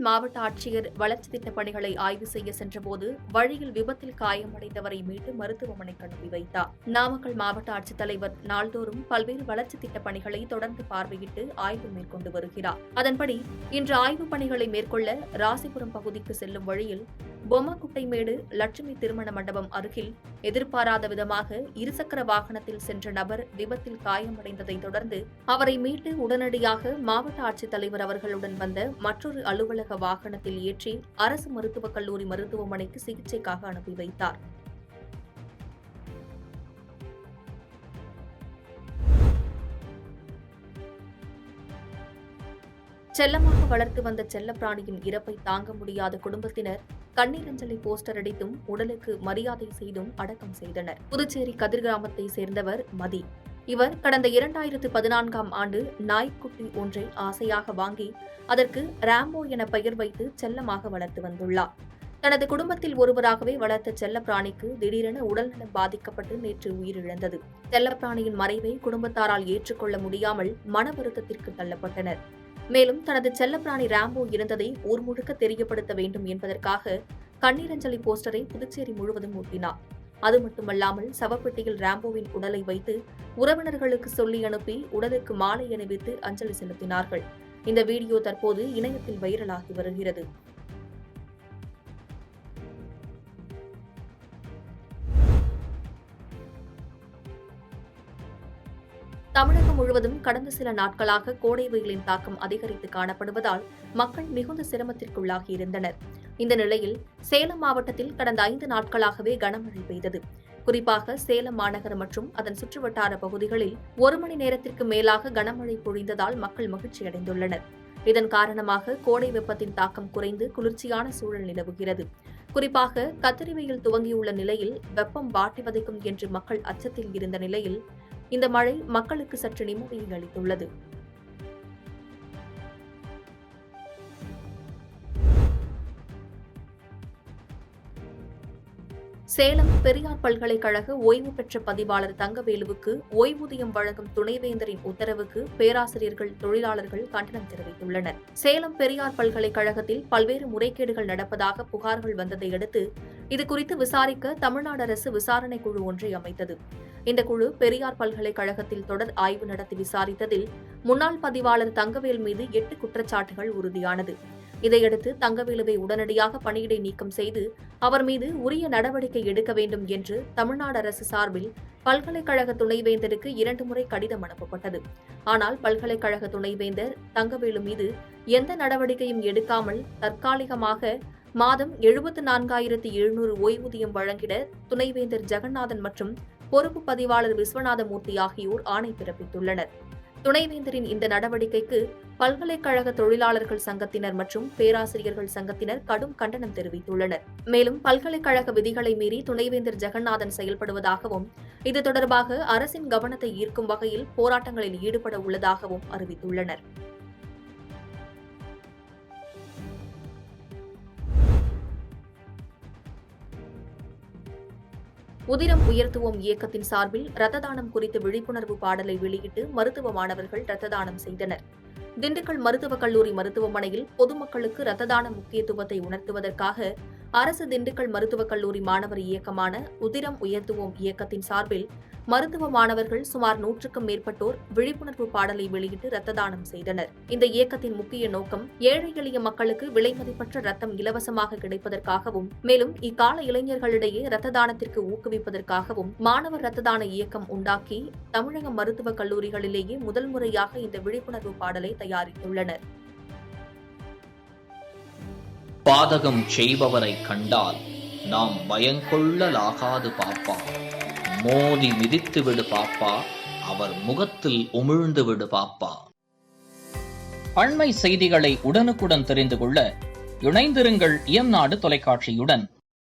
மாவட்ட ஆட்சியர் வளர்ச்சி திட்டப் பணிகளை ஆய்வு செய்ய சென்றபோது வழியில் விபத்தில் காயமடைந்தவரை மீட்டு மருத்துவமனைக்கு அனுப்பி வைத்தார். நாமக்கல் மாவட்ட ஆட்சித்தலைவர் நாள்தோறும் பல்வேறு வளர்ச்சி திட்டப் பணிகளை தொடர்ந்து பார்வையிட்டு ஆய்வு மேற்கொண்டு வருகிறார். அதன்படி இன்று ஆய்வுப் பணிகளை மேற்கொள்ள ராசிபுரம் பகுதிக்கு செல்லும் வழியில் பொம்மக்குட்டைமேடு லட்சுமி திருமண மண்டபம் அருகில் எதிர்பாராத விதமாக இருசக்கர வாகனத்தில் சென்ற நபர் விபத்தில் காயமடைந்ததை தொடர்ந்து அவரை மீட்டு உடனடியாக மாவட்ட ஆட்சித்தலைவர் அவர்களுடன் வந்த மற்றொரு அலுவலக வாகனத்தில் ஏற்றி அரசு மருத்துவக் கல்லூரி மருத்துவமனைக்கு சிகிச்சைக்காக அனுப்பி வைத்தார். செல்லமாக வளர்த்து வந்த செல்லப்பிராணியின் இறப்பை தாங்க முடியாத குடும்பத்தினர் கண்ணீரஞ்சலி போஸ்டர் அடித்தும் உடலுக்கு மரியாதை செய்தும் அடக்கம் செய்தனர். புதுச்சேரி கதிர் கிராமத்தை சேர்ந்தவர் மதி. இவர் கடந்த 2014ஆம் ஆண்டு நாய்க்குட்டி ஒன்றை ஆசையாக வாங்கி அதற்கு ராம்போ என பெயர் வைத்து செல்லமாக வளர்த்து வந்துள்ளார். தனது குடும்பத்தில் ஒருவராகவே வளர்த்த செல்லப்பிராணிக்கு திடீரென உடல்நலம் பாதிக்கப்பட்டு நேற்று உயிரிழந்தது. செல்லப்பிராணியின் மறைவை குடும்பத்தாரால் ஏற்றுக்கொள்ள முடியாமல் மன வருத்தத்திற்கு தள்ளப்பட்டனர். மேலும் தனது செல்லப்பிராணி ராம்போ இருந்ததை ஊர் முழுக்க தெரியப்படுத்த வேண்டும் என்பதற்காக கண்ணீரஞ்சலி போஸ்டரை புதுச்சேரி முழுவதும் ஒட்டினார். அது மட்டுமல்லாமல் சவப்பெட்டியில் ராம்போவின் உடலை வைத்து உறவினர்களுக்கு சொல்லி அனுப்பி உடலுக்கு மாலை அணிவித்து அஞ்சலி செலுத்தினார்கள். இந்த வீடியோ தற்போது இணையத்தில் வைரலாகி வருகிறது. தமிழகம் முழுவதும் கடந்த சில நாட்களாக கோடை வெயிலின் தாக்கம் அதிகரித்து காணப்படுவதால் மக்கள் மிகுந்த சிரமத்திற்குள்ளாகியிருந்தனர். இந்த நிலையில் சேலம் மாவட்டத்தில் கடந்த 5 நாட்களாகவே கனமழை பெய்தது. குறிப்பாக சேலம் மாநகர் மற்றும் அதன் சுற்றுவட்டார பகுதிகளில் 1 மணி நேரத்திற்கு மேலாக கனமழை பொழிந்ததால் மக்கள் மகிழ்ச்சியடைந்துள்ளனர். இதன் காரணமாக கோடை வெப்பத்தின் தாக்கம் குறைந்து குளிர்ச்சியான சூழல் நிலவுகிறது. குறிப்பாக கத்திரி வெயில் துவங்கியுள்ள நிலையில் வெப்பம் வாட்டி வதைக்கும் என்று மக்கள் அச்சத்தில் இருந்த நிலையில் இந்த மழை மக்களுக்கு சற்று நிம்மதியை அளித்துள்ளது. சேலம் பெரியார் பல்கலைக்கழக ஓய்வு பெற்ற பதிவாளர் தங்கவேலுவுக்கு ஓய்வூதியம் வழங்கும் துணைவேந்தரின் உத்தரவுக்கு பேராசிரியர்கள், தொழிலாளர்கள் கண்டனம் தெரிவித்துள்ளனர். சேலம் பெரியார் பல்கலைக்கழகத்தில் பல்வேறு முறைகேடுகள் நடப்பதாக புகார்கள் வந்ததை அடுத்து இதுகுறித்து விசாரிக்க தமிழ்நாடு அரசு விசாரணை குழு ஒன்றை அமைத்தது. இந்த குழு பெரியார் பல்கலைக்கழகத்தில் தொடர் ஆய்வு நடத்தி விசாரித்ததில் முன்னாள் பதிவாளர் தங்கவேல் மீது 8 குற்றச்சாட்டுகள் உறுதியானது. இதையடுத்து தங்கவேலுவை உடனடியாக பணியிடை நீக்கம் செய்து அவர் மீது உரிய நடவடிக்கை எடுக்க வேண்டும் என்று தமிழ்நாடு அரசு சார்பில் பல்கலைக்கழக துணைவேந்தருக்கு 2 முறை கடிதம் அனுப்பப்பட்டது. ஆனால் பல்கலைக்கழக துணைவேந்தர் தங்கவேலு மீது எந்த நடவடிக்கையும் எடுக்காமல் தற்காலிகமாக மாதம் 74,700 ஓய்வூதியம் வழங்கிட துணைவேந்தர் ஜெகநாதன் மற்றும் பொறுப்பு பதிவாளர் விஸ்வநாதமூர்த்தி ஆகியோர் ஆணை பிறப்பித்துள்ளனர். துணைவேந்தரின் இந்த நடவடிக்கைக்கு பல்கலைக்கழக தொழிலாளர்கள் சங்கத்தினர் மற்றும் பேராசிரியர்கள் சங்கத்தினர் கடும் கண்டனம் தெரிவித்துள்ளனர். மேலும் பல்கலைக்கழக விதிகளை மீறி துணைவேந்தர் ஜெகநாதன் செயல்படுவதாகவும் இது தொடர்பாக அரசின் கவனத்தை ஈர்க்கும் வகையில் போராட்டங்களில் ஈடுபட உள்ளதாகவும் அறிவித்துள்ளனர். உதிரம் உயர்த்துவோம் இயக்கத்தின் சார்பில் ரத்த தானம் குறித்து விழிப்புணர்வு பாடலை வெளியிட்டு மருத்துவ மாணவர்கள் ரத்த தானம் செய்தனர். திண்டுக்கல் மருத்துவக் கல்லூரி மருத்துவமனையில் பொதுமக்களுக்கு ரத்த தான முக்கியத்துவத்தை உணர்த்துவதற்காக அரசு திண்டுக்கல் மருத்துவக் கல்லூரி மாணவர் இயக்கமான உதிரம் உயர்த்துவோம் இயக்கத்தின் சார்பில் மருத்துவ மாணவர்கள் சுமார் 100க்கும் மேற்பட்டோர் விழிப்புணர்வு பாடலை வெளியிட்டு ரத்த தானம் செய்தனர். இந்த இயக்கத்தின் முக்கிய நோக்கம் ஏழை எளிய மக்களுக்கு விலைமதிப்பற்ற ரத்தம் இலவசமாக கிடைப்பதற்காகவும் மேலும் இக்கால இளைஞர்களிடையே ரத்த தானத்திற்கு ஊக்குவிப்பதற்காகவும் மாணவர் ரத்த தான இயக்கம் உண்டாக்கி தமிழக மருத்துவக் கல்லூரிகளிலேயே முதல் முறையாக இந்த விழிப்புணர்வு பாடலை தயாரித்துள்ளனர். பாதகம் செய்பவரை கண்டால் நாம் பயங்கொள்ளலாகாது பாப்பா, மோதி மிதித்து விடு பாப்பா, அவர் முகத்தில் உமிழ்ந்து விடு பாப்பா. அண்மை செய்திகளை உடனுக்குடன் தெரிந்து கொள்ள இணைந்திருங்கள் இயம்நாடு தொலைக்காட்சியுடன்.